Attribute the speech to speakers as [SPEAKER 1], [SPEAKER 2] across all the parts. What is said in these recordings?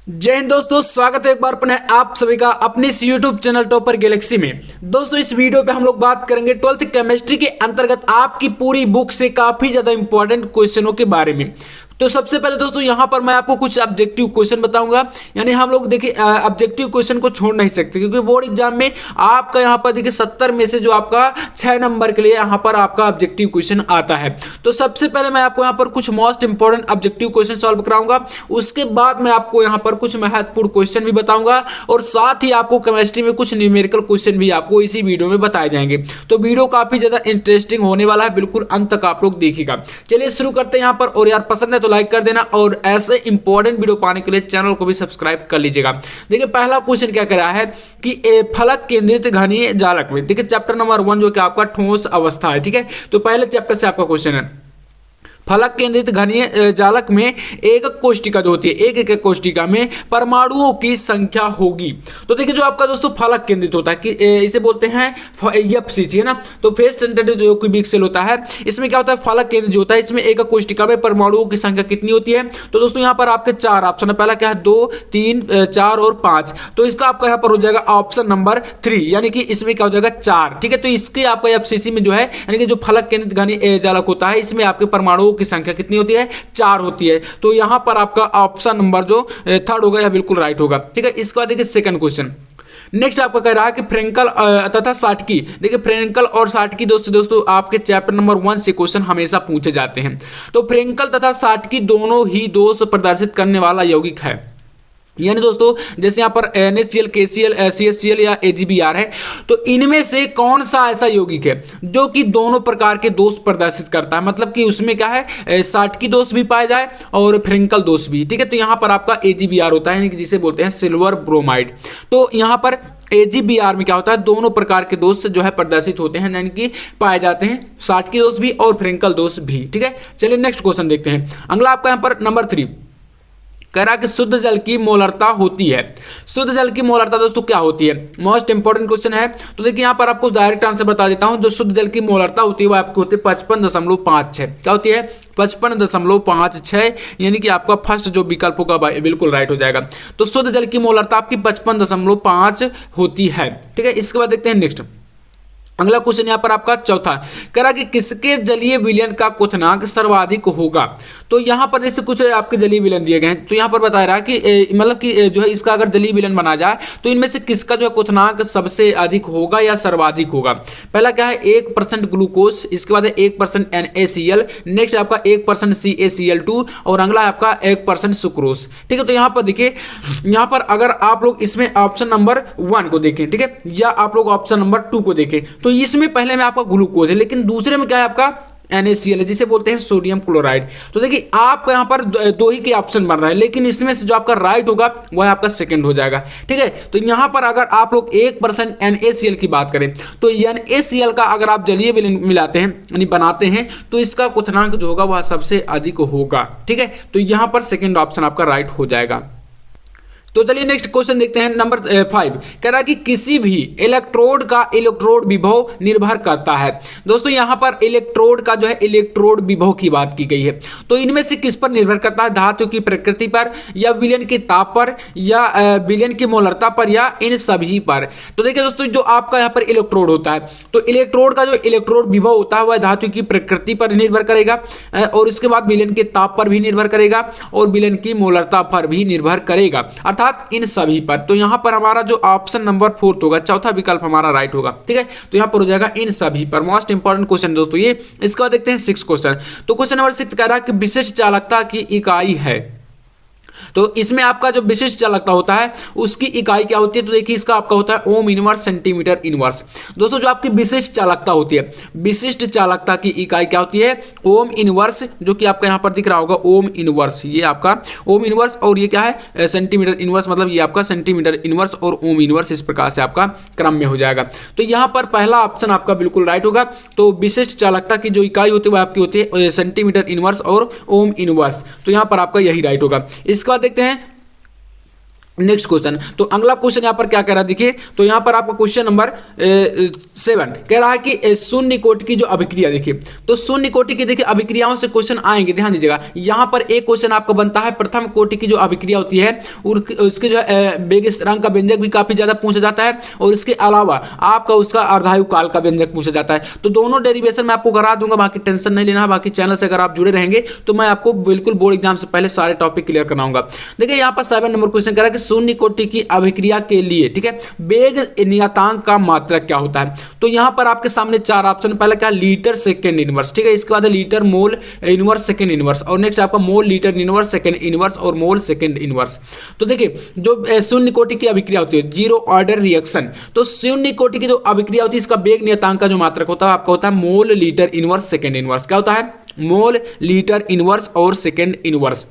[SPEAKER 1] जय हिंद दोस्तों, स्वागत है एक बार पुनः आप सभी का अपने इस YouTube चैनल टॉपर गैलेक्सी में। दोस्तों इस वीडियो पे हम लोग बात करेंगे 12th केमिस्ट्री के अंतर्गत आपकी पूरी बुक से काफी ज्यादा इंपॉर्टेंट क्वेश्चनों के बारे में। तो सबसे पहले दोस्तों यहाँ पर मैं आपको कुछ ऑब्जेक्टिव क्वेश्चन बताऊंगा। यानी हम लोग देखिए ऑब्जेक्टिव क्वेश्चन को छोड़ नहीं सकते, क्योंकि बोर्ड एग्जाम में आपका यहाँ पर देखिए 70 में से जो आपका 6 नंबर के लिए यहाँ पर आपका ऑब्जेक्टिव क्वेश्चन आता है। तो सबसे पहले मैं आपको यहाँ पर कुछ most important objective question solve कराऊंगा। उसके बाद मैं आपको यहाँ पर कुछ महत्वपूर्ण क्वेश्चन भी बताऊंगा और साथ ही आपको केमिस्ट्री में कुछ न्यूमेरिकल क्वेश्चन भी आपको इसी वीडियो में बताए जाएंगे। तो वीडियो काफी ज्यादा इंटरेस्टिंग होने वाला है, बिल्कुल अंत तक आप लोग देखिएगा। चलिए शुरू करते हैं यहाँ पर। और यार पसंद है तो लाइक कर देना और ऐसे इंपॉर्टेंट वीडियो पाने के लिए चैनल को भी सब्सक्राइब कर लीजिएगा। देखिए पहला क्वेश्चन क्या कर रहा है कि फलक केंद्रित घनीय जालक में, देखिए चैप्टर नंबर 1 जो कि आपका ठोस अवस्था है, ठीक है। तो पहले चैप्टर से आपका क्वेश्चन है, फलक केंद्रित घनीय जालक में एक कोष्टिका जो होती है, एक कोष्टिका में परमाणुओं की संख्या होगी। तो देखिए जो आपका दोस्तों फलक केंद्रित होता है कि इसे बोलते हैं एफसीसी, है ना। तो फेस सेंटर्ड जो क्यूबिक सेल होता है, इसमें क्या होता है, फलक केंद्र जो होता है, इसमें एक कोष्टिका में परमाणुओं की संख्या कितनी होती है। तो दोस्तों यहाँ पर आपके 4 ऑप्शन है। पहला क्या है, 2, 3, 4 और 5। तो इसका आपका यहाँ पर हो जाएगा ऑप्शन नंबर 3, यानी कि इसमें क्या हो जाएगा 4, ठीक है। तो इसके आपका एफसीसी में जो है, यानी कि जो फलक केंद्रित घनीय जालक होता है, इसमें आपके परमाणुओं की संख्या कितनी होती है, 4 होती है। तो यहां पर आपका ऑप्शन नंबर जो 3 होगा यह बिल्कुल राइट होगा, ठीक है। इसके बाद देखिए सेकंड क्वेश्चन। नेक्स्ट आपका कह रहा है कि फ्रेंकल तथा साटकी, देखिए फ्रेंकल और साटकी दोस्तों आपके चैप्टर नंबर 1 से क्वेश्चन हमेशा पूछे जाते हैं। तो फ्रेंकल तथा साटकी दोनों ही दोष प्रदर्शित करने वाला यौगिक है। यानी दोस्तों जैसे यहाँ पर NaCl, KCl, CHCl या AgBr है, तो इनमें से कौन सा ऐसा यौगिक है जो कि दोनों प्रकार के दोष प्रदर्शित करता है, मतलब कि उसमें क्या है, साटकी दोष भी पाया जाए और फ्रेंकल दोष भी, ठीक है। तो यहाँ पर आपका AgBr होता है, यानी कि जिसे बोलते हैं सिल्वर ब्रोमाइड। तो यहाँ पर AgBr में क्या होता है, दोनों प्रकार के दोष जो है प्रदर्शित होते हैं, यानी कि पाए जाते हैं, साटकी दोष भी और फ्रेंकल दोष भी, ठीक है। चलिए नेक्स्ट क्वेश्चन देखते हैं। अगला आपका यहाँ पर नंबर 3 कह रहा कि शुद्ध जल की मोलरता होती है। शुद्ध जल की मोलरता दोस्तों क्या होती है, मोस्ट इंपॉर्टेंट क्वेश्चन है। तो देखिए यहाँ पर आपको डायरेक्ट आंसर बता देता हूं। जो शुद्ध जल की मोलरता होती है वो आपकी होती है 55.56। क्या होती है, 55.56, यानी कि आपका फर्स्ट जो विकल्प होगा बिल्कुल राइट हो जाएगा। तो शुद्ध जल की मोलरता आपकी 55.5 होती है, ठीक है। इसके बाद देखते हैं नेक्स्ट अगला क्वेश्चन। यहाँ पर आपका चौथा कह रहा कि किसके जलीय विलयन का क्वथनांक सर्वाधिक होगा। तो यहाँ पर जैसे कुछ आपके जलीय विलयन दिए गए हैं, तो यहाँ पर बता रहा है कि मतलब कि जो है इसका अगर जलीय विलयन बना जाए तो इनमें से किसका जो है क्वथनांक सबसे अधिक होगा या सर्वाधिक होगा। पहला क्या है, 1% ग्लूकोज, इसके बाद है 1% NaCl, नेक्स्ट आपका 1% CaCl2 और अगला आपका 1% सुक्रोज, ठीक है। तो यहाँ पर देखिए, यहाँ पर अगर आप लोग इसमें ऑप्शन नंबर 1 को देखें, ठीक है, या आप लोग ऑप्शन नंबर 2 को देखें, तो इसमें पहले में आपका ग्लूकोज है, लेकिन दूसरे में क्या है आपका NaCl है, जिसे बोलते हैं सोडियम क्लोराइड। तो देखिए आपको यहाँ पर 2 ही के ऑप्शन बन रहा है, लेकिन इसमें से जो आपका राइट होगा वह आपका सेकंड हो जाएगा, ठीक है। तो यहाँ पर अगर आप लोग 1% NaCl की बात करें, तो NaCl का अगर आप जलीय विलयन मिलाते हैं यानी बनाते हैं, तो इसका क्वथनांक जो होगा वह सबसे अधिक होगा, ठीक है। तो यहाँ पर सेकेंड ऑप्शन आपका राइट हो जाएगा। तो चलिए नेक्स्ट क्वेश्चन देखते हैं नंबर 5। कह रहा है कि किसी भी इलेक्ट्रोड का इलेक्ट्रोड विभव निर्भर करता है। दोस्तों यहाँ पर इलेक्ट्रोड का जो है इलेक्ट्रोड विभव की बात की गई है। तो इनमें से किस पर निर्भर करता है, धातु की प्रकृति पर या विलयन के ताप पर या विलयन की मोलरता पर या इन सभी पर। तो देखिए दोस्तों जो आपका यहाँ पर इलेक्ट्रोड होता है, तो इलेक्ट्रोड का जो इलेक्ट्रोड विभव होता है वह धातु की प्रकृति पर निर्भर करेगा और इसके बाद विलयन के ताप पर भी निर्भर करेगा और विलयन की मोलरता पर भी निर्भर करेगा, इन सभी पर। तो यहां पर हमारा जो ऑप्शन नंबर 4 होगा, चौथा विकल्प हमारा राइट होगा, ठीक है। तो यहां पर हो जाएगा इन सभी पर। मोस्ट इंपॉर्टेंट क्वेश्चन दोस्तों ये। इसके बाद देखते हैं 6 क्वेश्चन। तो क्वेश्चन नंबर 6 कह रहा है कि विशिष्ट चालकता की इकाई है। तो इसमें आपका जो विशिष्ट चालकता होता है उसकी इकाई क्या होती है, तो देखिए इसका आपका होता है ओम इनवर्स सेंटीमीटर इनवर्स। दोस्तों जो आपकी विशिष्ट चालकता होती है, विशिष्ट चालकता की इकाई क्या होती है, ओम इनवर्स, जो कि आपका यहाँ पर दिख रहा होगा ओम इनवर्स, ये आपका ओम इनवर्स और ये क्या है सेंटीमीटर इनवर्स, मतलब ये आपका सेंटीमीटर इनवर्स और ओम इनवर्स, इस प्रकार से आपका क्रम में हो जाएगा। तो यहाँ पर पहला ऑप्शन आपका बिल्कुल राइट होगा। तो विशिष्ट चालकता की जो इकाई होती है वह आपकी होती है सेंटीमीटर इनवर्स और ओम इनवर्स। तो यहाँ पर आपका यही राइट होगा। इसके बाद देखते हैं नेक्स्ट क्वेश्चन, तो अगला क्वेश्चन यहाँ पर क्या कह रहा है देखिए, तो यहाँ पर आपका क्वेश्चन नंबर 7 कह रहा है कि शून्य कोटि की जो अभिक्रिया, देखिए तो शून्य कोटि की देखिए अभिक्रियाओं से क्वेश्चन आएंगे, ध्यान दीजिएगा। यहाँ पर एक क्वेश्चन आपका बनता है प्रथम कोटि की जो अभिक्रिया होती है उसके जो वेग स्थिरांक का व्यंजक भी काफी ज्यादा पूछा जाता है, और इसके अलावा आपका उसका अर्धायु काल का व्यंजक पूछा जाता है। तो दोनों डेरिवेशन मैं आपको करा दूंगा, बाकी टेंशन नहीं लेना। बाकी चैनल से अगर आप जुड़े रहेंगे तो मैं आपको बिल्कुल बोर्ड एग्जाम से पहले सारे टॉपिक क्लियर कराऊंगा। देखिए यहाँ पर 7 नंबर क्वेश्चन कह रहा है कि शून्य कोटि की अभिक्रिया के लिए, ठीक है, वेग नियतांक का मात्रक क्या होता है। तो यहां पर आपके सामने 4 ऑप्शन, पहला क्या लीटर सेकंड इनवर्स, ठीक है, इसके बाद litre mole inverse second inverse, और नेक्स्ट आपका mole litre inverse second inverse और मोल सेकंड इनवर्स। तो देखिए जो शून्य कोटि की अभिक्रिया होती है, जीरो ऑर्डर रिएक्शन, तो शून्य कोटि की जो अभिक्रिया होती है इसका वेग नियतांक का जो मात्रक होता है आपका होता है mole litre inverse second inverse. क्या होता है? मोल लीटर इनवर्स और सेकंड इनवर्स,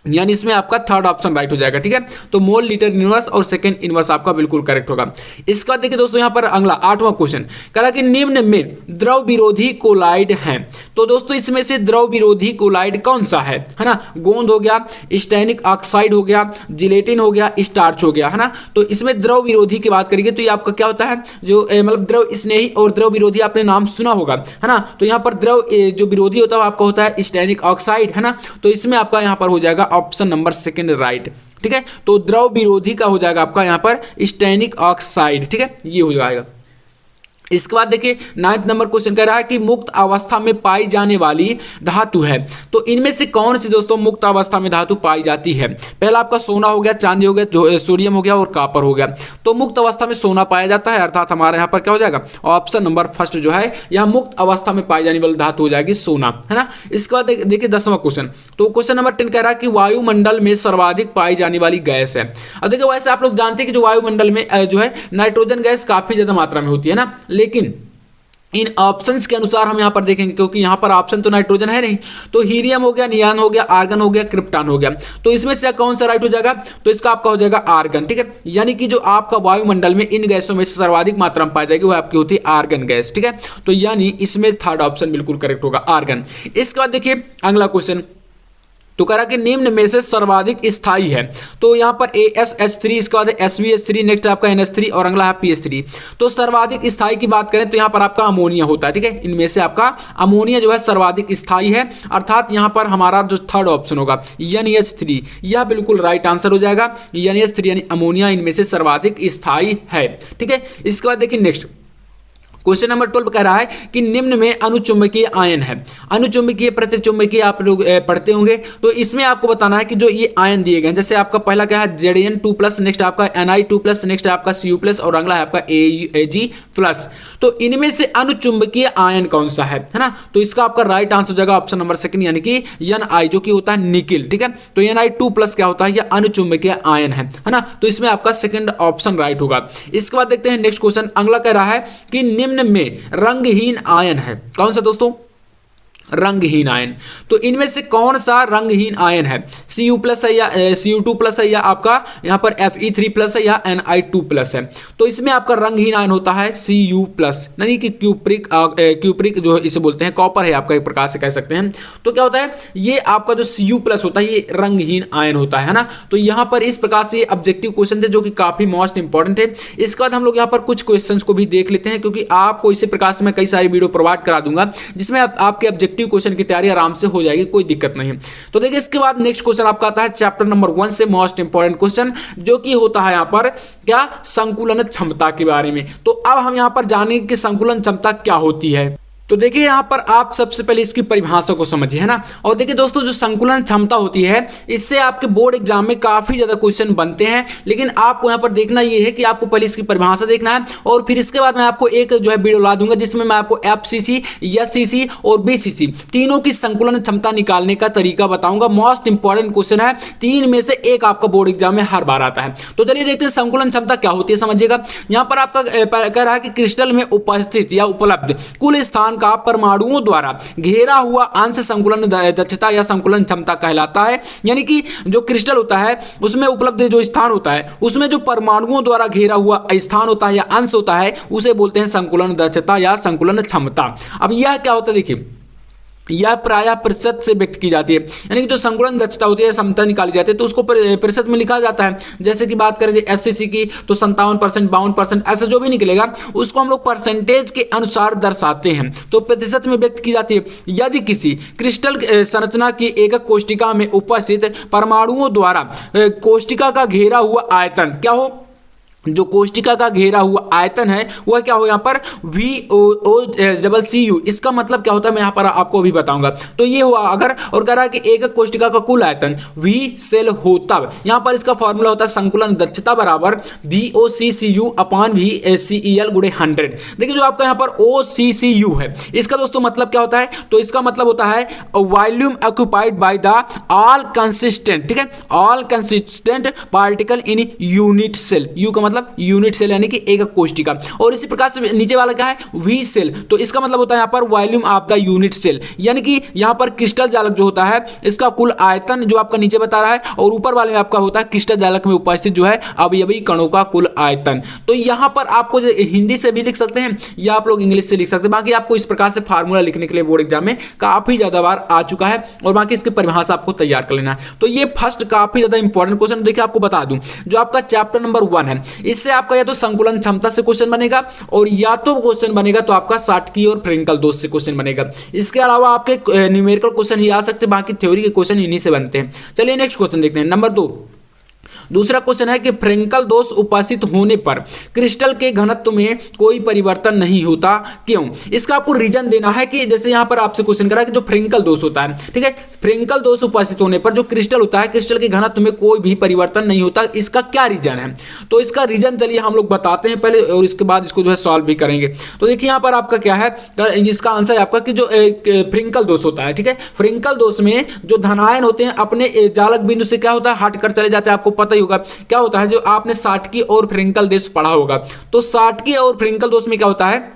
[SPEAKER 1] यानी इसमें आपका थर्ड ऑप्शन राइट हो जाएगा, ठीक है। तो मोल लीटर इनवर्स और सेकंड इनवर्स आपका बिल्कुल करेक्ट होगा। इसके बाद देखिए दोस्तों यहाँ पर अगला 8वां क्वेश्चन कह रहा कि निम्न में द्रव विरोधी कोलाइड हैं। तो दोस्तों इसमें से द्रव विरोधी कोलाइड कौन सा है ना? गोंद हो गया, स्टैनिक ऑक्साइड हो गया, जिलेटिन हो गया, स्टार्च हो गया, है ना। तो इसमें द्रव विरोधी की बात करेंगे तो ये आपका क्या होता है, जो मतलब द्रव स्नेही और द्रव विरोधी आपने नाम सुना होगा, है ना। तो यहाँ पर द्रव जो विरोधी होता है आपका होता है स्टैनिक ऑक्साइड, है ना। तो इसमें आपका यहाँ पर हो जाएगा ऑप्शन नंबर सेकंड राइट, ठीक है। तो द्रव विरोधी का हो जाएगा आपका यहां पर स्टैनिक ऑक्साइड, ठीक है, ये हो जाएगा। इसके बाद देखिए 9th नंबर क्वेश्चन कह रहा है कि मुक्त अवस्था में पाई जाने वाली धातु है। तो इनमें से कौन सी दोस्तों मुक्त अवस्था में धातु पाई जाती है? पहला आपका सोना हो गया, चांदी हो गया, जो सोडियम हो गया और कॉपर हो गया। तो मुक्त अवस्था में सोना पाया जाता है, अर्थात हमारे यहाँ पर क्या हो जाएगा ऑप्शन नंबर फर्स्ट जो है यहाँ मुक्त अवस्था में पाई जाने वाली धातु हो जाएगी सोना, है ना। इसके बाद देखिए 10वां क्वेश्चन, तो क्वेश्चन नंबर 10 कह रहा है कि वायुमंडल में सर्वाधिक पाई जाने वाली गैस है। अब देखिए वैसे आप लोग जानते हैं कि जो वायुमंडल में जो है नाइट्रोजन गैस काफी ज्यादा मात्रा में होती है ना, लेकिन इन ऑप्शंस के अनुसार हम यहां पर देखेंगे, क्योंकि यहां पर ऑप्शन तो नाइट्रोजन है नहीं, तो हीलियम हो गया, नियान हो गया, आर्गन हो गया, क्रिप्टॉन हो गया। तो इसमें से कौन सा राइट हो जाएगा? तो इसका आपका हो जाएगा आर्गन, ठीक है। यानी कि जो आपका वायुमंडल में इन गैसों में से सर्वाधिक मात्रा में पाई जाएगी वो आपकी होती है आर्गन गैस, ठीक है। तो यानी इसमें थर्ड ऑप्शन बिल्कुल करेक्ट होगा, आर्गन। इसके बाद देखिए अगला क्वेश्चन, तो कह रहा कि निम्न में से सर्वाधिक स्थायी है। तो यहां पर ASH3, इसके बाद SVH3, नेक्स्ट आपका NH3 और अगला है PH3। तो सर्वाधिक स्थायी की बात करें तो यहां पर आपका अमोनिया होता है, ठीक है। इनमें से आपका अमोनिया जो है सर्वाधिक स्थायी है, अर्थात यहां पर हमारा जो थर्ड ऑप्शन होगा NH3, यह बिल्कुल राइट आंसर हो जाएगा। NH3 यानी अमोनिया इनमें से सर्वाधिक स्थायी है, ठीक है। इसके बाद देखिए नेक्स्ट क्वेश्चन नंबर 12 कह रहा है कि निम्न में अनुचुंबकीय आयन है। अनुचुंबकीय प्रतिचुंबकीय आप लोग पढ़ते होंगे, तो इसमें आपको बताना है कि जो ये आयन दिए गए, जैसे आपका पहला क्या है Zn2+, नेक्स्ट आपका Ni2+, नेक्स्ट आपका Cu+, और अगला है आपका Ag+। तो इनमें से अनुचुंबकीय आयन कौन सा है ना? तो इसका आपका राइट आंसर हो जाएगा ऑप्शन नंबर सेकंड, यानी कि Ni, जो कि होता है निकिल, ठीक है। तो Ni2+ क्या होता है? यह अनुचुंबकीय आयन है ना। तो इसमें आपका सेकंड ऑप्शन राइट होगा। इसके बाद देखते हैं नेक्स्ट क्वेश्चन, अगला कह रहा है कि निम्न में रंगहीन आयन है। कौन सा दोस्तों? रंगहीन आयन। तो इनमें से कौन सा रंगहीन आयन है? Cu+ है या Cu2+ है या आपका यहाँ पर Fe3+ है या Ni2+ है। तो इसमें आपका रंगहीन आयन होता है Cu+, यानी कि क्यूप्रिक जो इसे बोलते हैं, कॉपर है आपका एक प्रकार से कह सकते हैं। तो क्या होता है, ये आपका जो Cu+ होता है ये रंगहीन आयन होता है ना। तो यहाँ पर इस प्रकार से ऑब्जेक्टिव क्वेश्चन थे जो कि काफी मोस्ट इंपॉर्टेंट है। इसके बाद हम लोग यहाँ पर कुछ क्वेश्चंस को भी देख लेते हैं, क्योंकि आपको इसी प्रकार से मैं कई सारी वीडियो प्रोवाइड करा दूंगा जिसमें आपके ऑब्जेक्टिव क्वेश्चन की तैयारी आराम से हो जाएगी, कोई दिक्कत नहीं है। तो देखिए इसके बाद नेक्स्ट क्वेश्चन आपका आता है चैप्टर नंबर 1 से मोस्ट इंपॉर्टेंट क्वेश्चन, जो कि होता है यहां पर क्या, संकुलन क्षमता के बारे में। तो अब हम यहां पर जानेंगे कि संकुलन क्षमता क्या होती है। तो देखिए यहां पर आप सबसे पहले इसकी परिभाषा को समझिए, है ना। और देखिए दोस्तों जो संकुलन क्षमता होती है इससे आपके बोर्ड एग्जाम में काफी ज्यादा क्वेश्चन बनते हैं, लेकिन आपको यहां पर देखना ये है कि आपको पहले इसकी परिभाषा देखना है, और फिर इसके बाद मैं आपको एक जो है वीडियो ला दूंगा जिसमें मैं आपको FCC, SCC और BCC तीनों की संकुलन क्षमता निकालने का तरीका बताऊंगा। मोस्ट इंपॉर्टेंट क्वेश्चन है, 3 में से एक आपका बोर्ड एग्जाम में हर बार आता है। तो चलिए देखते हैं संकुलन क्षमता क्या होती है, समझिएगा। यहां पर आपका कह रहा है कि क्रिस्टल में उपस्थित या उपलब्ध कुल स्थान का परमाणुओं द्वारा घेरा हुआ अंश संकुलन दक्षता या संकुलन क्षमता कहलाता है। यानी कि जो क्रिस्टल होता है उसमें उपलब्ध जो स्थान होता है उसमें जो परमाणुओं द्वारा घेरा हुआ स्थान होता है या अंश होता है उसे बोलते हैं संकुलन दक्षता या संकुलन क्षमता। अब यह क्या होता है देखिए, या प्रायः प्रतिशत से व्यक्त की जाती है। यानी कि जो संकुलन दक्षता होती है, क्षमता निकाली जाती है, तो उसको प्रतिशत में लिखा जाता है। जैसे कि बात करें एससीसी की तो 57%, 52%, ऐसा जो भी निकलेगा उसको हम लोग परसेंटेज के अनुसार दर्शाते हैं, तो प्रतिशत में व्यक्त की जाती है। यदि किसी क्रिस्टल संरचना की एकक कोशिका में उपस्थित परमाणुओं द्वारा कोशिका का घेरा हुआ आयतन क्या हो, जो कोशिका का घेरा हुआ आयतन है वह क्या हो यहाँ पर VOCU। इसका मतलब क्या होता है मैं यहाँ पर आपको भी बताऊंगा। तो ये हुआ अगर, और कह रहा है कि एक कोशिका का कुल आयतन V सेल हो तब यहाँ पर इसका फॉर्मूला होता है संकुलन दक्षता बराबर VOCCU अपान VCEL गुणे 100। देखिए जो आपका यहाँ पर OCCU है इसका दोस्तों मतलब क्या होता है, तो इसका मतलब होता है volume occupied by the all consistent, ठीक है, all consistent particle in unit cell. U का मतलब यूनिट सेल यानी कि एक कोशिका। और इसी प्रकार से नीचे वाला क्या है वी सेल, तो इसका मतलब होता है यहाँ पर volume of the unit cell, यानी कि यहाँ पर क्रिस्टल जालक जो होता है इसका कुल आयतन जो आपका नीचे बता रहा है, और ऊपर वाले में आपका होता है क्रिस्टल जालक में उपस्थित जो है अवयवी कणों का कुल आयतन। तो यहाँ पर आपको हिंदी से भी लिख सकते हैं या आप लोग इंग्लिश से लिख सकते हैं। बाकी आपको इस प्रकार से फार्मूला लिखने के लिए बोर्ड एग्जाम में काफी ज्यादा बार आ चुका है, और बाकी इसकी परिभाषा आपको तैयार कर लेना है। तो ये फर्स्ट काफी ज्यादा इंपॉर्टेंट क्वेश्चन। देखिए आपको बता दूं जो आपका चैप्टर नंबर 1 है इससे आपका या तो संकुलन क्षमता से क्वेश्चन बनेगा, और या तो क्वेश्चन बनेगा तो आपका साटकी और फ्रेंकल दोष से क्वेश्चन बनेगा। इसके अलावा आपके न्यूमेरिकल क्वेश्चन ही आ सकते हैं, बाकी थ्योरी के क्वेश्चन इन्हीं से बनते हैं। चलिए नेक्स्ट क्वेश्चन देखते हैं। नंबर 2 दूसरा क्वेश्चन है कि फ्रेंकल दोष उपस्थित होने पर क्रिस्टल के घनत्व में कोई परिवर्तन नहीं होता, क्यों? इसका आपको रीजन देना है कि जैसे यहां पर आपसे क्वेश्चन करा कि जो फ्रेंकल दोष होता है, ठीक है, फ्रेंकल दोष उपस्थित होने पर जो क्रिस्टल होता है क्रिस्टल के घनत्व में कोई भी परिवर्तन नहीं होता, इसका क्या रीजन है? तो इसका रीजन चलिए हम लोग बताते हैं पहले, और इसके बाद इसको जो है सॉल्व भी करेंगे। तो देखिए यहां पर आपका क्या है, इसका आंसर है आपका कि जो फ्रेंकल दोष होता है, ठीक है, फ्रेंकल दोष में जो धनायन होते हैं अपने जालक बिंदु से क्या होता है हटकर चले जाते हैं। आपको पता ही होगा क्या होता है, जो आपने साटकी और फ्रेंकल दोष पढ़ा होगा, तो साटकी और फ्रेंकल दोष में क्या होता है,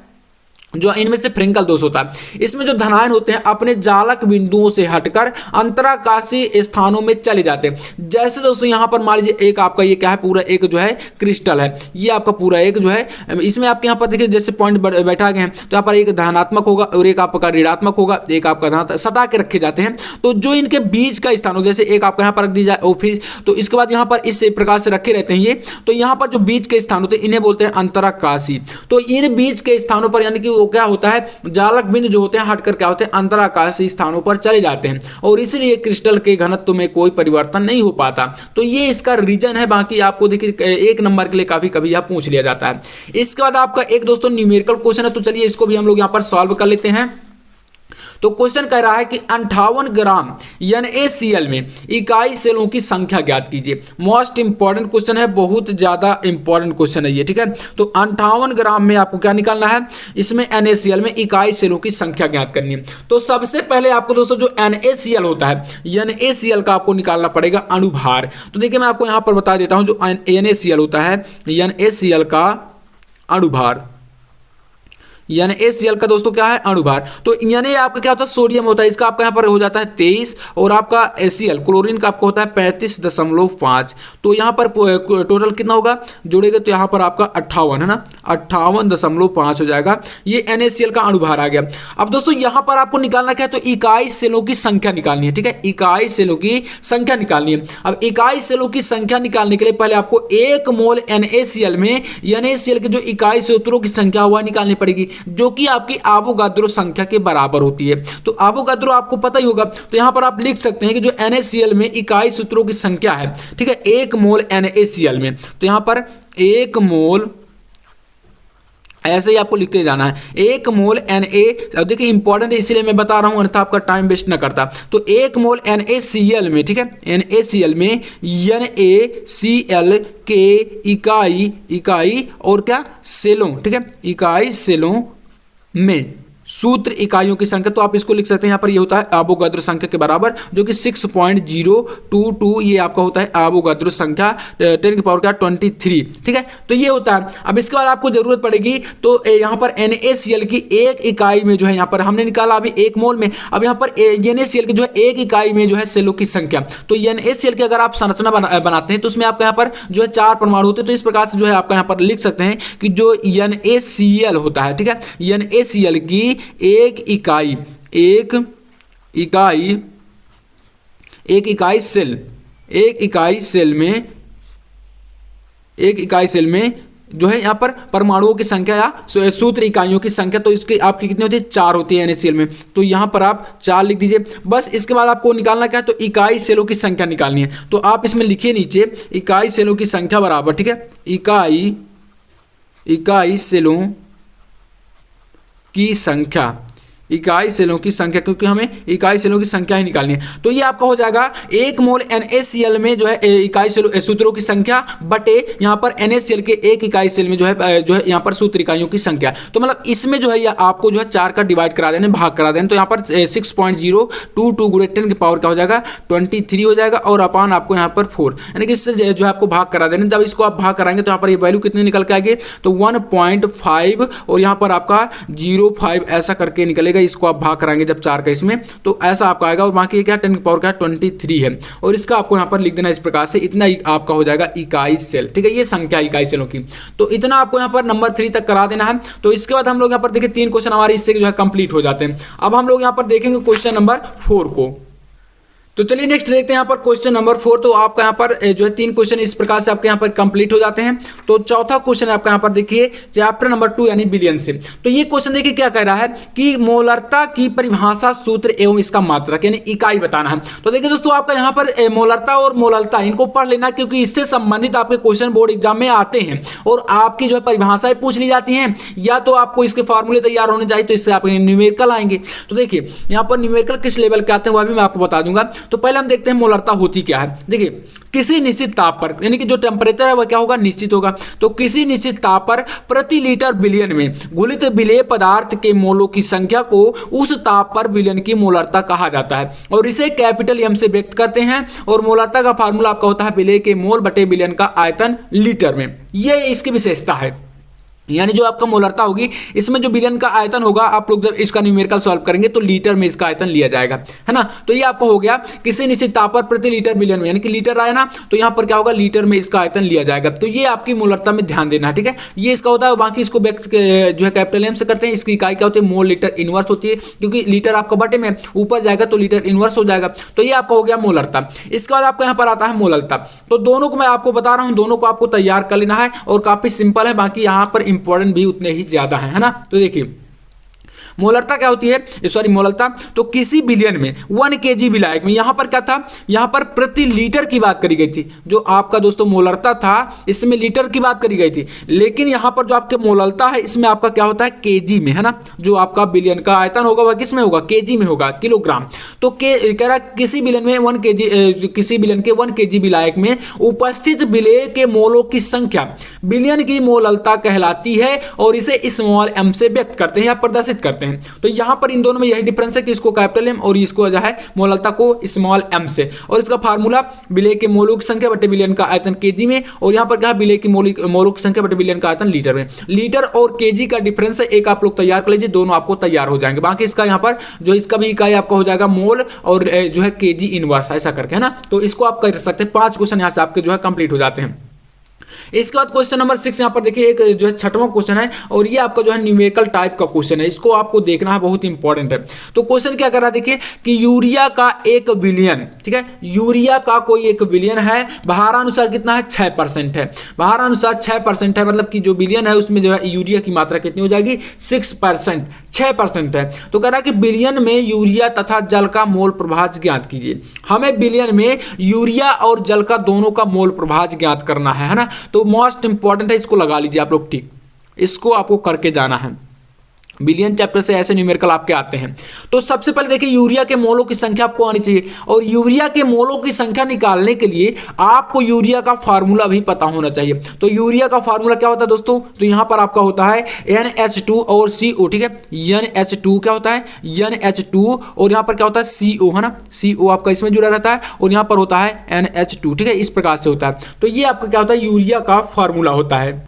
[SPEAKER 1] जो इनमें से फ्रेंकल दोष होता है इसमें जो धनायन होते हैं अपने जालक बिंदुओं से हटकर अंतराकाशीय स्थानों में चले जाते हैं। जैसे दोस्तों यहां पर मान लीजिए एक आपका ये क्या है, पूरा एक जो है क्रिस्टल है, ये आपका पूरा एक जो है, इसमें आपके यहाँ पर देखिए जैसे पॉइंट बैठा गए हैं, तो यहाँ पर एक धनात्मक होगा और एक आपका ऋणात्मक होगा, एक आपका धनात्मक सटा के रखे जाते हैं। तो जो इनके बीच का स्थान हो, जैसे एक आपका यहाँ पर रख दी जाए और फिर तो इसके बाद यहाँ पर इस प्रकार से रखे रहते हैं ये, तो यहाँ पर जो बीच के स्थान होते हैं इन्हें बोलते हैं अंतराकाशी। तो इन बीच के स्थानों पर यानी कि क्या होता है जालक बिंदु जो होते हैं हटकर क्या होते हैं अंतराकाशीय स्थानों पर चले जाते हैं, और इसलिए क्रिस्टल के घनत्व में कोई परिवर्तन नहीं हो पाता। तो ये इसका रीजन है। बाकी आपको देखिए 1 नंबर के लिए काफी कभी यह पूछ लिया जाता है। इसके बाद आपका एक दोस्तों न्यूमेरिकल क्वेश्चन है, तो चलिए इसको भी हम लोग यहां पर सॉल्व कर लेते हैं। तो क्वेश्चन कह रहा है कि 58 ग्राम NaCl में इकाई सेलों की संख्या ज्ञात कीजिए। मोस्ट इंपॉर्टेंट क्वेश्चन है, बहुत ज्यादा इंपॉर्टेंट क्वेश्चन है ये, ठीक है। तो 58 ग्राम में आपको क्या निकालना है, इसमें NaCl में इकाई सेलों की संख्या ज्ञात करनी है। तो सबसे पहले आपको दोस्तों जो NaCl होता है, NaCl का आपको निकालना पड़ेगा अणुभार। तो देखिए मैं आपको यहां पर बता देता हूं जो NaCl होता है, NaCl का अणुभार, NaCl का दोस्तों क्या है अणुभार। तो Na आपका क्या होता है सोडियम होता है, इसका आपका यहाँ पर हो जाता है 23, और आपका Cl क्लोरीन का आपका होता है 35.5। तो यहाँ पर टोटल कितना होगा जोड़ेगा तो यहाँ पर आपका 58 है ना, 58.5 हो जाएगा। ये NaCl का अणुभार आ गया। अब दोस्तों यहाँ पर आपको निकालना क्या है, तो इकाई सेलों की संख्या निकालनी है, ठीक है, इकाई सेलों की संख्या निकालनी है। अब इकाई सेलों की संख्या निकालने के लिए पहले आपको 1 मोल NaCl में NaCl के जो इकाई सूत्रों की संख्या हुआ निकालनी पड़ेगी, जो कि आपकी एवोगाद्रो संख्या के बराबर होती है। तो एवोगाद्रो आपको पता ही होगा, तो यहां पर आप लिख सकते हैं कि जो NaCl में इकाई सूत्रों की संख्या है, ठीक है, 1 मोल NaCl में, तो यहां पर 1 मोल ऐसे ही आपको लिखते जाना है, 1 मोल Na। देखिए इंपॉर्टेंट है इसीलिए मैं बता रहा हूं, अन्यथा आपका टाइम वेस्ट ना करता। तो 1 मोल NaCl में, ठीक है, NaCl में NaCl के इकाई और क्या सेलों, ठीक है, इकाई सेलों में सूत्र इकाइयों की संख्या, तो आप इसको लिख सकते हैं यहाँ पर ये होता है एवोगाद्रो संख्या के बराबर, जो कि 6.022 ये आपका होता है एवोगाद्रो संख्या 10 की पावर का 23, ठीक है। तो ये होता है। अब इसके बाद आपको जरूरत पड़ेगी तो यहाँ पर NaCl की 1 इकाई में जो है, यहाँ पर हमने निकाला अभी 1 मोल में, अब यहाँ पर NaCl की जो है 1 इकाई में जो है सेलों की संख्या, तो NaCl की अगर आप संरचना बनाते हैं तो उसमें आपका यहाँ पर जो है 4 परमाणु होते हैं। तो इस प्रकार से जो है आपका यहाँ पर लिख सकते हैं कि जो NaCl होता है, ठीक है, NaCl की 1 इकाई एक इकाई सेल जो है यहाँ पर परमाणुओं की संख्या या सूत्र इकाइयों की संख्या, तो इसकी आपकी कितनी होती है 4 होती है NaCl में, तो यहाँ पर आप 4 लिख दीजिए। बस इसके बाद आपको निकालना क्या है, तो इकाई सेलों की संख्या निकालनी है। तो आप इसमें लिखिए नीचे इकाई सेलों की संख्या बराबर, ठीक है, इकाई सेलों की संख्या, क्योंकि हमें इकाई सेलों की संख्या ही निकालनी है। तो ये आपका हो जाएगा 1 मोल NaCl में जो है इकाई सूत्रों की संख्या बटे यहाँ पर NaCl के 1 इकाई सेल में जो है यहाँ पर सूत्र इकाइयों की संख्या। तो मतलब इसमें जो है आपको जो है 4 का डिवाइड करा देना, भाग करा देना। तो यहाँ पर 6.022 गुणे 10 की पावर क्या हो जाएगा 23 हो जाएगा, और अपान आपको यहाँ पर 4, यानी कि इससे जो है आपको भाग करा देना। जब इसको आप भाग कराएंगे तो यहाँ पर ये वैल्यू कितनी निकल के आएगी, तो 1.5 और यहाँ पर आपका 0.5 ऐसा करके निकलेगा। इसको आप भाग कराएंगे जब 4 का इसमें, तो ऐसा आपका आएगा। और बाकी क्या 10 की पावर क्या 23 है, और इसका आपको यहाँ पर लिख देना इस प्रकार से, इतना आपका हो जाएगा इकाई सेल, ठीक है, ये संख्या इकाई सेलों की। तो इतना आपको यहाँ पर नंबर 3 तक करा देना है। तो इसके बाद हम लोग यहाँ पर देखिए 3 क्वेश्चन हमारे इससे जो है कंप्लीट हो जाते हैं। अब हम लोग यहाँ पर देखेंगे क्वेश्चन नंबर 4 को। तो चलिए नेक्स्ट देखते हैं यहाँ पर क्वेश्चन नंबर 4। तो आपका यहाँ पर जो है 3 क्वेश्चन इस प्रकार से आपके यहाँ पर कंप्लीट हो जाते हैं। तो चौथा क्वेश्चन आपका यहाँ पर देखिए चैप्टर नंबर 2 यानी बिलियन से। तो ये क्वेश्चन देखिए क्या कह रहा है कि मोलरता की परिभाषा, सूत्र एवं इसका मात्रक यानी इकाई बताना है। तो देखिए दोस्तों आपका यहाँ पर मोलरता और मोललता इनको पढ़ लेना, क्योंकि इससे संबंधित आपके क्वेश्चन बोर्ड एग्जाम में आते हैं और आपकी जो है परिभाषाएं पूछ ली जाती हैं, या तो आपको इसके फॉर्मूले तैयार होने चाहिए, तो इससे आपके न्यूमेरिकल आएंगे। तो देखिए यहाँ पर न्यूमेरिकल किस लेवल के आते हैं वह भी मैं आपको बता दूंगा। तो पहले हम देखते हैं मोलरता होती क्या है। देखिए किसी निश्चित ताप पर, यानी कि जो टेम्परेचर है वह क्या होगा, निश्चित होगा। तो किसी निश्चित ताप पर प्रति लीटर विलयन में घुलित विलेय पदार्थ के मोलों की संख्या को उस ताप पर विलयन की मोलरता कहा जाता है, और इसे कैपिटल M से व्यक्त करते हैं। और मोलरता का फार्मूला आपका होता है विलेय के मोल बटे विलयन का आयतन लीटर में। यह इसकी विशेषता है, यानी जो आपका मोलरता होगी इसमें जो विलयन का आयतन होगा, आप लोग जब इसका न्यूमेरिकल सॉल्व करेंगे तो लीटर में इसका आयतन लिया जाएगा, है ना। तो ये आपको हो गया किसी निश्चित ताप पर प्रति लीटर विलयन में, यानी कि लीटर आया ना, तो यहाँ पर क्या होगा लीटर में इसका आयतन लिया जाएगा। तो ये आपकी मोलरता में ध्यान देना है, ठीक है। ये इसका होता है, बाकी इसको व्यक्त जो है कैपिटल M से करते हैं। इसकी इकाई क्या होती है, मोल लीटर इनवर्स होती है, क्योंकि लीटर आपका बटे में ऊपर जाएगा तो लीटर इनवर्स हो जाएगा। तो ये आपका हो गया मोलरता। इसके बाद आपको यहाँ पर आता है मोललता। तो दोनों को मैं आपको बता रहा हूँ, दोनों को आपको तैयार कर लेना है, और काफी सिंपल है। बाकी यहाँ पर इंपॉर्टेंट भी उतने ही ज्यादा है ना। तो देखिए मोलरता क्या होती है, सॉरी मोलरता, तो किसी बिलियन में 1 kg विलायक में, यहां पर क्या था, यहां पर प्रति लीटर की बात करी गई थी। जो आपका दोस्तों मोलरता था इसमें लीटर की बात करी गई थी, लेकिन यहां पर जो आपके मोललता है इसमें आपका क्या होता है केजी में, है ना। जो आपका बिलियन का आयतन होगा वह किस में होगा, केजी में होगा, किलोग्राम। तो कह रहा किसी बिलियन में 1 kg, किसी बिलियन के 1 kg विलायक में उपस्थित विलेय के मोलों की संख्या बिलियन की मोललता कहलाती है, और इसे स्मॉल m से व्यक्त करते हैं या प्रदर्शित करते हैं। तो यहां पर इन दोनों में यही डिफरेंस है कि इसको कैपिटल M और इसको जो है मोललता को स्मॉल m से। और इसका फार्मूला विलेय के मोलों की संख्या बटे विलयन का आयतन केजी में, और यहां पर क्या विलेय की मोलों की संख्या बटे विलयन का आयतन लीटर में। लीटर और केजी का डिफरेंस है, एक आप लोग तैयार कर लीजिए, दोनों आपको तैयार हो जाएंगे। बाकी इसका यहां पर जो इसका भी इकाई आपका हो जाएगा मोल और जो है केजी इनवर्स, ऐसा करके, है ना। तो इसको आप कर सकते हैं। 5 क्वेश्चन यहां से आपके जो है कंप्लीट हो जाते हैं। इसके बाद क्वेश्चन नंबर 6 यहाँ पर देखिए एक जो है 6वां क्वेश्चन है, और ये आपका जो है न्यूमेरिकल टाइप का क्वेश्चन है, इसको आपको देखना है, बहुत इंपॉर्टेंट है। तो क्वेश्चन क्या कर रहा है, देखिए कि यूरिया का 1 विलियन, ठीक है, यूरिया का कोई 1 विलियन है, भारानुसार कितना है 6% है, भारानुसार 6% है, मतलब कि जो बिलियन है उसमें जो है यूरिया की मात्रा कितनी हो जाएगी 6%, 6% है। तो कह रहा है कि बिलियन में यूरिया तथा जल का मोल प्रभाज ज्ञात कीजिए। हमें बिलियन में यूरिया और जल का दोनों का मोल प्रभाज ज्ञात करना है ना। तो मोस्ट इंपॉर्टेंट है, इसको लगा लीजिए आप लोग, ठीक, इसको आपको करके जाना है। बिलियन चैप्टर से ऐसे न्यूमेरिकल आपके आते हैं। तो सबसे पहले देखिए यूरिया के मोलों की संख्या आपको आनी चाहिए, और यूरिया के मोलों की संख्या निकालने के लिए आपको यूरिया का फार्मूला भी पता होना चाहिए। तो यूरिया का फार्मूला क्या होता है दोस्तों, तो यहां पर आपका होता है NH2 और CO, ठीक है। NH2 क्या होता है, NH2, और यहां पर क्या होता है CO, है ना, CO आपका इसमें जुड़ा रहता है, और यहां पर होता है NH2, ठीक है। इस प्रकार से होता है। तो ये आपका क्या होता है यूरिया का फार्मूला होता है।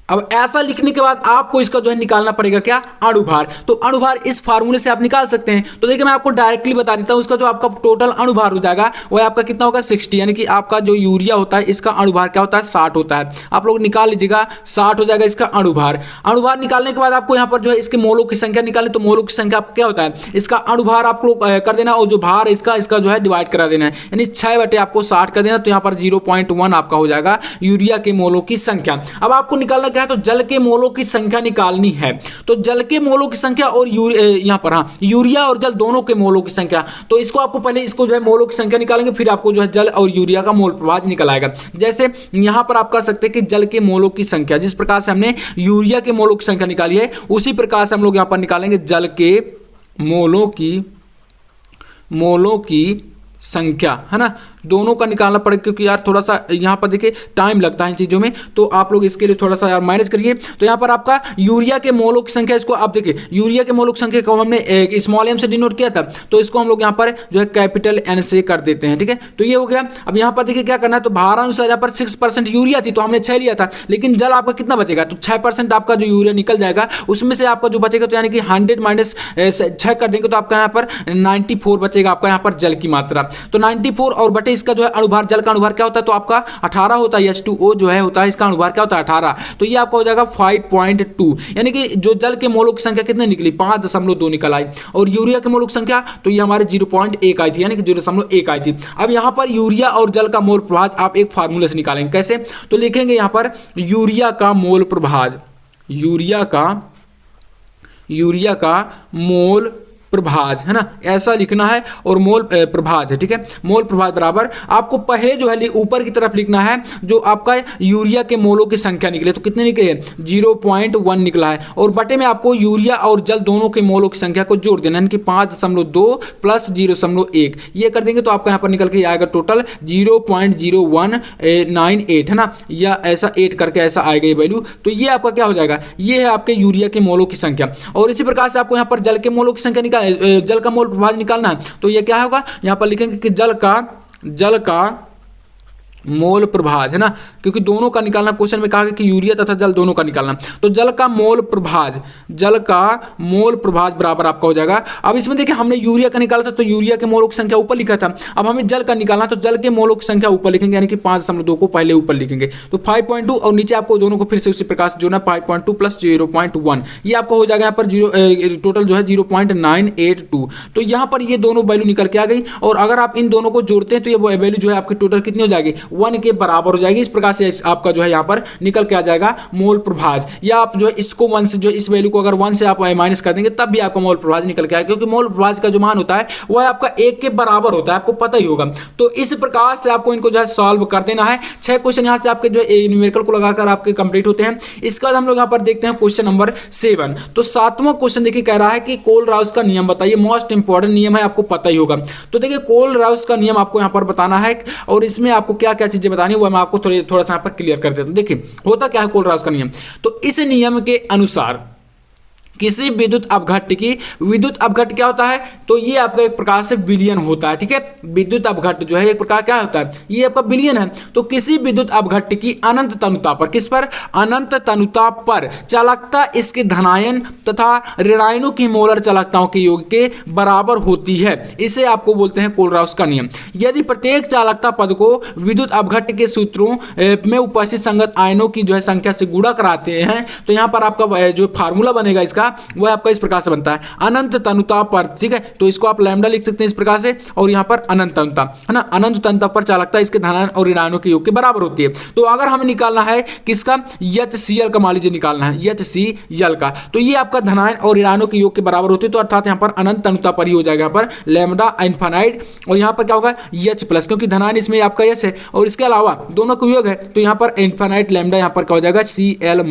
[SPEAKER 1] अब ऐसा लिखने के बाद आपको इसका जो है निकालना पड़ेगा क्या, अणुभार। तो अणुभार इस फार्मूले से आप निकाल सकते हैं। तो देखिए मैं आपको डायरेक्टली बता देता हूं, इसका जो आपका टोटल अणुभार हो जाएगा वो आपका कितना होगा 60, यानी कि आपका जो यूरिया होता है इसका अणुभार क्या होता है 60 होता है। आप लोग निकाल लीजिएगा 60 हो जाएगा इसका अणुभार। अणुभार निकालने के बाद आपको यहाँ पर जो है इसके मोलों की संख्या निकालनी, तो मोलों की संख्या क्या होता है, इसका अणुभार आप लोग कर देना और जो भार इसका जो है डिवाइड करा देना है, यानी 6 बटे आपको 60 कर देना। तो यहाँ पर 0.1 आपका हो जाएगा यूरिया के मोलों की संख्या। अब आपको निकालना क्या है, तो जल के मोलों की संख्या निकालनी है। तो जल के मोलों की संख्या और यहाँ पर हाँ यूरिया और जल दोनों के मोलों की संख्या, तो इसको आपको पहले इसको जो है मोलों की संख्या निकालेंगे, फिर आपको जो है जल और यूरिया का मोल प्रभाज निकल आएगा। जैसे यहाँ पर आप कह सकते हैं कि जल के मोलों की संख्या, जिस प्रकार से हमने यूरिया के मोलों की संख्या निकाली है उसी प्रकार से हम लोग यहाँ पर निकालेंगे जल के मोलों की संख्या, है ना। दोनों का निकालना पड़ेगा क्योंकि यार थोड़ा सा यहाँ पर देखिए टाइम लगता है इन चीज़ों में, तो आप लोग इसके लिए थोड़ा सा यार मैनेज करिए। तो यहाँ पर आपका यूरिया के मोलों की संख्या, इसको आप देखिए यूरिया के मोलों की संख्या को हमने स्मॉल एम से डिनोट किया था, तो इसको हम लोग यहाँ पर जो है कैपिटल एन से कर देते हैं, ठीक है। तो ये हो गया। अब यहाँ पर देखिए क्या करना है, तो भारानुसार यहाँ पर 6% यूरिया थी तो हमने 6 लिया था, लेकिन जल आपका कितना बचेगा, तो 6% आपका जो यूरिया निकल जाएगा उसमें से आपका जो बचेगा, तो यानी कि 100 माइनस 6 कर देंगे तो आपका यहाँ पर 94 बचेगा आपका यहाँ पर जल की मात्रा। तो 94 और बटे इसका जो है अणुभार, जल का अणुभार क्या होता है, तो आपका 18 होता है, H2O जो है होता है इसका अणुभार क्या होता है 18, तो ये आपका हो जाएगा 5.2, यानी कि जो जल के मोलों की संख्या कितने निकली 5.2 निकल आई, और यूरिया के मोलों की संख्या तो ये हमारे 0.1 आई थी, यानी कि 0.1 आई थी। अब यहाँ पर यूरिया और जल का मोल प्रभाज आप एक फार्मूले से निकालेंगे, कैसे, तो लिखेंगे यहाँ पर यूरिया का मोल प्रभाज, यूरिया का मोल प्रभाज, है ना, ऐसा लिखना है, और मोल प्रभाज है, ठीक है। मोल प्रभाज बराबर आपको पहले जो है ऊपर की तरफ लिखना है जो आपका यूरिया के मोलों की संख्या निकले, तो कितने निकले 0.1 निकला है, और बटे में आपको यूरिया और जल दोनों के मोलों की संख्या को जोड़ देना, यानी कि 5.2 प्लस 0.1 ये कर देंगे तो आपका यहाँ पर निकल के आएगा टोटल 0.0198, है ना, या ऐसा 8 करके ऐसा आएगा ये वैल्यू। तो ये आपका क्या हो जाएगा, ये है आपके यूरिया के मोलों की संख्या। और इसी प्रकार से आपको यहाँ पर जल के मोलों की संख्या जल का मोल प्रभाज निकालना है, तो ये क्या होगा, यहां पर लिखेंगे कि जल का मोल प्रभाज, है ना, क्योंकि दोनों का निकालना, क्वेश्चन में कहा कि यूरिया तथा जल दोनों का निकालना, तो जल का मोल प्रभाज बराबर आपका हो जाएगा। अब इसमें देखिए हमने यूरिया का निकाला था तो यूरिया के मोलों की संख्या ऊपर लिखा था, अब हमें जल का निकालना तो जल के मोलों की संख्या ऊपर लिखेंगे, यानी कि 5.2 को पहले ऊपर लिखेंगे, तो 5.2 और नीचे आपको दोनों को फिर से उसी प्रकार से जोड़ना 5.2 प्लस 0.1, ये आपको हो जाएगा यहाँ पर टोटल जो है 0.982। तो यहाँ पर ये दोनों वैल्यू निकल के आ गई, और अगर आप इन दोनों को जोड़ते हैं तो ये वैल्यू जो है आपकी टोटल कितनी हो जाएगी 1 के बराबर हो जाएगी। इस प्रकार से आपका जो है यहाँ पर निकल के आ जाएगा मोल प्रभाज, या आप जो है इसको 1 से जो इस वैल्यू को अगर 1 से आप माइनस कर देंगे तब भी आपका मोल प्रभाज निकल के आएगा, क्योंकि मोल प्रभाज का जो मान होता है वो आपका 1 के बराबर होता है, आपको पता ही होगा। तो इस प्रकार से आपको इनको जो है सॉल्व कर देना है। 6 क्वेश्चन यहाँ से आपके जो न्यूमेरिकल को लगाकर आपके कंप्लीट होते हैं। इसके बाद हम लोग यहाँ पर देखते हैं क्वेश्चन नंबर 7। तो 7वां क्वेश्चन देखिए कह रहा है कि कोल-राउस का नियम बताइए, मोस्ट इंपॉर्टेंट नियम है, आपको पता ही होगा। तो देखिए कोल-राउस का नियम आपको यहाँ पर बताना है, और इसमें आपको क्या क्या चीजें बतानी है वो मैं आपको थोड़ा सा यहाँ पर क्लियर कर देता हूं। देखिए होता क्या है कोल-राउस का नियम, तो इस नियम के अनुसार किसी विद्युत अपघट्ट की, विद्युत अपघट्ट क्या होता है, तो ये आपका एक प्रकार से विलयन होता है, ठीक है। विद्युत अपघट्ट जो है एक प्रकार क्या होता है, ये आपका विलयन है। तो किसी विद्युत अपघट्ट की अनंत तनुता पर, किस पर, अनंत तनुता पर चालकता इसके धनायन तथा ऋणायनों की मोलर चालकताओं के योग के बराबर होती है, इसे आपको बोलते हैं कोल-राउस का नियम। यदि प्रत्येक चालकता पद को विद्युत अपघट्ट के सूत्रों में उपस्थित संगत आयनों की जो है संख्या से गुणा कराते हैं, तो यहाँ पर आपका जो फार्मूला बनेगा इसका वह आपका इस प्रकार से बनता है, अनंत तनुता पर, ठीक है। तो इसको आप लैम्डा लिख सकते हैं इस प्रकार से, और यहाँ पर अनंत तनुता, है ना, अनंत तनुता पर चालकता इसके धनायन और ऋणायनों के योग के बराबर होती है। तो अगर हमें निकालना है किसका, HCl का, मान लीजिए निकालना है HCl का, तो ये आपका धनायन और ऋणायनों के योग के बराबर होती है, तो अर्थात यहाँ पर अनंत तनुता पर ही हो जाएगा, यहाँ पर लैम्डा इनफाइनाइट, और यहाँ पर क्या होगा H+, क्योंकि धनायन इसमें आपका H है और इसके अलावा दोनों का योग है, तो यहाँ पर इनफाइनाइट लैम्डा यहाँ पर क्या हो जाएगा Cl-,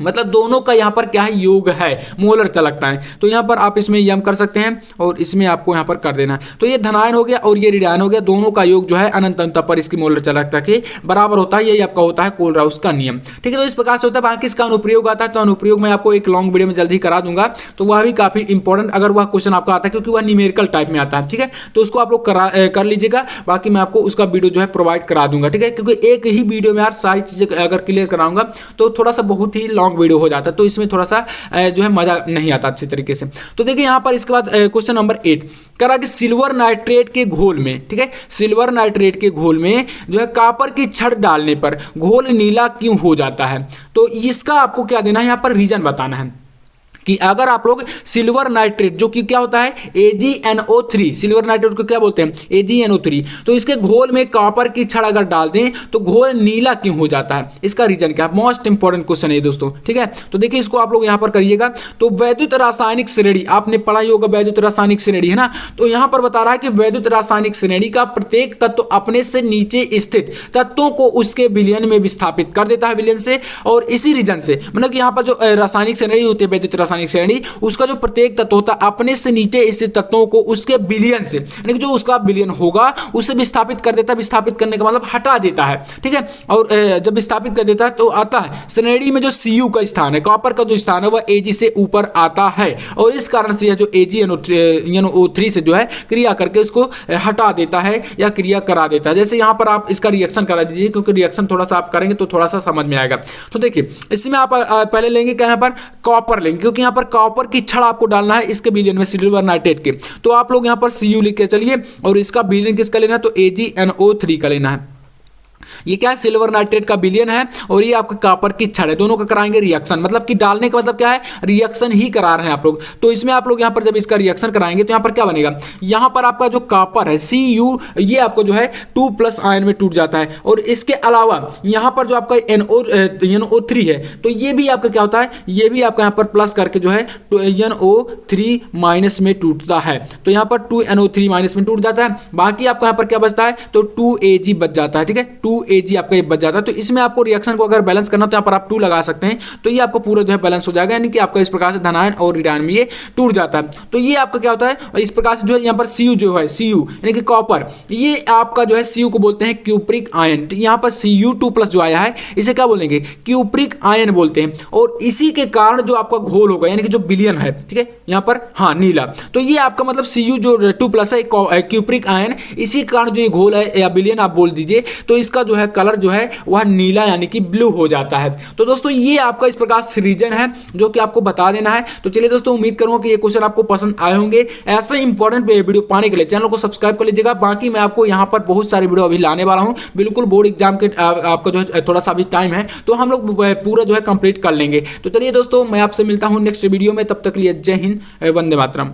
[SPEAKER 1] मतलब दोनों का यहाँ पर क्या है, योग है, मोलर चलकता है। तो यहाँ पर आप इसमें यम कर सकते हैं और इसमें आपको यहाँ पर कर देना है। तो ये धनायन हो गया और ये ऋणायन हो गया, दोनों का योग जो है अनंत अंत पर इसकी मोलर चलकता के बराबर होता है। यही आपका होता है कोलराउस का नियम। ठीक है, तो इस प्रकार से होता है। बाकी इसका अनुप्रयोग आता है, तो अनुप्रयोग मैं आपको एक लॉन्ग वीडियो में जल्दी करा दूंगा, तो वह भी काफी इंपॉर्टेंट अगर वह क्वेश्चन आपका आता है, क्योंकि वह न्यूमेरिकल टाइप में आता है। ठीक है, तो उसको आप लोग कर लीजिएगा। बाकी मैं आपको उसका वीडियो जो है प्रोवाइड करा दूंगा। ठीक है, क्योंकि एक ही वीडियो में यार सारी चीजें अगर क्लियर कराऊंगा तो थोड़ा सा बहुत ही लॉन्ग वीडियो हो जाता है, तो इसमें थोड़ा सा जो है मजा नहीं आता अच्छी तरीके से। तो देखिए यहाँ पर इसके बाद क्वेश्चन नंबर 8 करा कि सिल्वर नाइट्रेट के घोल में, ठीक है, सिल्वर नाइट्रेट के घोल में जो है कॉपर की छड़ डालने पर घोल नीला क्यों हो जाता है। तो इसका आपको क्या देना है, यहाँ पर रीजन बताना है कि अगर आप लोग सिल्वर नाइट्रेट जो कि क्या होता है AgNO3, सिल्वर नाइट्रेट को क्या बोलते हैं AgNO3, तो इसके घोल में कॉपर की छड़ अगर डाल दें तो घोल नीला क्यों हो जाता है, इसका रीजन क्या है। मोस्ट इंपॉर्टेंट क्वेश्चन है दोस्तों। ठीक है, तो देखिए इसको आप लोग यहां पर करिएगा। तो वैद्युत रासायनिक श्रेणी आपने पढ़ा ही होगा, वैद्युत रासायनिक श्रेणी है ना। तो यहां पर बता रहा है कि वैद्युत रासायनिक श्रेणी का प्रत्येक तत्व अपने से नीचे स्थित तत्वों को उसके विलयन में विस्थापित कर देता है, विलयन से। और इसी रीजन से मतलब कि यहाँ पर जो रासायनिक श्रेणी होती है, वैद्युत रासायनिक श्रेणी, उसका जो प्रत्येक तत्व होता है अपने से नीचे स्थित तत्वों को उसके विलयन से, यानी कि जो उसका विलयन होगा उसे विस्थापित कर देता है। विस्थापित करने का मतलब हटा देता है। ठीक है, और जब विस्थापित कर देता है तो आता है श्रेणी में जो Cu का स्थान है, कॉपर का जो स्थान है वह Ag से ऊपर आता है, और इस कारण से यह जो AgNO3 से जो है क्रिया करके उसको हटा देता है या क्रिया करा देता है। जैसे यहाँ पर आप इसका रिएक्शन करा दीजिए, क्योंकि रिएक्शन थोड़ा सा आप करेंगे तो थोड़ा सा समझ में आएगा। तो देखिए इसमें आप पहले लेंगे क्या, यहाँ पर कॉपर लेंगे, क्योंकि यहाँ पर कॉपर की छड़ आपको डालना है इसके विलयन में सिल्वर नाइट्रेट के। तो आप लोग यहाँ पर Cu लिख के चलिए और इसका विलयन किसका लेना है, तो AgNO3 का लेना है। ये क्या है, सिल्वर नाइट्रेट का विलयन है और ये आपके कॉपर की छड़ है, दोनों का कराएंगे रिएक्शन। मतलब कि डालने का मतलब क्या है, रिएक्शन ही करा रहे हैं आप लोग। तो इसमें आप लोग यहाँ पर जब इसका रिएक्शन कराएंगे तो यहाँ पर क्या बनेगा, यहाँ पर आपका जो कॉपर है Cu ये आपको जो है 2+ आयन में टूट जाता है। और इसके अलावा यहाँ पर जो आपका NO3 है, तो ये भी आपका क्या होता है, ये भी आपका यहाँ पर प्लस करके जो है NO3 माइनस में टूटता है। तो यहाँ पर 2NO3 माइनस में टूट जाता है। बाकी आपका यहाँ पर क्या बचता है, तो 2Ag बच जाता है। ठीक है, 2Ag आपका ये बच जाता है। तो इसमें आपको रिएक्शन को अगर बैलेंस करना तो यहाँ पर आप 2 लगा सकते हैं, तो ये आपको पूरा जो है बैलेंस हो जाएगा, यानी कि आपका इस प्रकार से धनायन और ऋणायन में ये टूट जाता है। तो ये आपका क्या होता है, इस प्रकार से जो है यहाँ पर Cu जो है, Cu यानी कि कॉपर, ये आपका जो है Cu को बोलते हैं क्यूप्रिक आयन। तो यहाँ पर Cu2+ जो आया है इसे क्या बोलेंगे, क्यूप्रिक आयन बोलते हैं। और इसी के कारण जो आपका घोल होगा, यानी कि जो विलयन है, ठीक है, यहाँ पर हाँ नीला, तो ये आपका मतलब Cu जो 2+ है क्यूप्रिक आयन, इसी कारण जो ये घोल है या विलयन आप बोल दीजिए, तो इसका जो है कलर जो है वह नीला यानी कि ब्लू हो जाता है। तो दोस्तों ये आपका इस प्रकार से रीजन है जो कि आपको बता देना है। तो चलिए दोस्तों, उम्मीद करूंगा कि ये क्वेश्चन आपको पसंद आए होंगे। ऐसे इंपॉर्टेंट वीडियो पाने के लिए चैनल को सब्सक्राइब कर लीजिएगा। बाकी मैं आपको यहाँ पर बहुत सारे वीडियो अभी लाने वाला हूँ, बिल्कुल बोर्ड एग्जाम के आपका जो है थोड़ा सा अभी टाइम है, तो हम लोग पूरा जो है कंप्लीट कर लेंगे। तो चलिए दोस्तों, मैं आपसे मिलता हूँ नेक्स्ट वीडियो में, तब तक के लिए जय हिंद, वंदे मातरम।